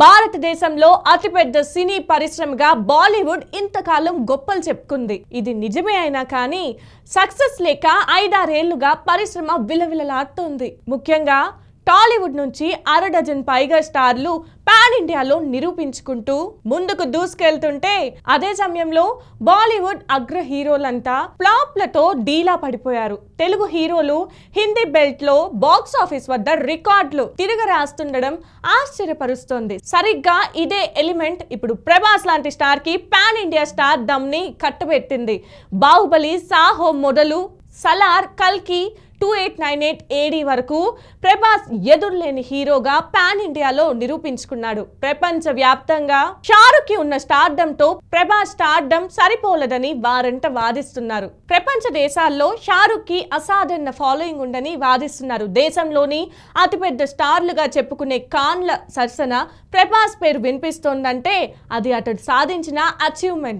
భారతదేశంలో అతిపెద్ద సినీ పరిశ్రమగా బాలీవుడ్ ఇంతకాలం గొప్పలు చెప్పుకుంది. ఇది నిజమే అయినా కానీ సక్సెస్ లేక 5-6 ఏళ్లుగా పరిశ్రమ విలవిలలాడుతోంది. ముఖ్యంగా టాలీవుడ్ నుంచి 6 డజన్ పైగా స్టార్లు పాన్ ఇండియాలో నిరూపించుకుంటూ ముందుకు దూసుకెళ్తుంటే, అదే సమయంలో బాలీవుడ్ అగ్ర హీరోలంతా ఫ్లాప్లతో డీలా పడిపోయారు. తెలుగు హీరోలు హిందీ బెల్ట్ లో బాక్స్ ఆఫీస్ వద్ద రికార్డులు తిరగరాస్తుండడం ఆశ్చర్యపరుస్తోంది. సరిగ్గా ఇదే ఎలిమెంట్ ఇప్పుడు ప్రభాస్ లాంటి స్టార్ కి పాన్ ఇండియా స్టార్ దమ్ ని కట్టబెట్టింది. బాహుబలి, సాహో మొదలు సలార్, కల్కి 2898 AD వరకు ప్రభాస్ ఎదురులేని హీరోగా పాన్ ఇండియాలో నిరూపించుకున్నాడు. ప్రపంచ వ్యాప్తంగా షారుఖ్ కి ఉన్న స్టార్డమ్ తో ప్రభాస్ స్టార్డమ్ సరిపోలేదని వారంట వాదిస్తున్నారు. ప్రపంచ దేశాల్లో షారుఖ్ కి అసాధారణ ఫాలోయింగ్ ఉందని వాదిస్తున్నారు. దేశంలోని అతిపెద్ద స్టార్లుగా చెప్పుకునే ఖాన్ల సరసన ప్రభాస్ పేరు వినిపిస్తోందంటే అది అతడు సాధించిన అచీవ్మెంట్.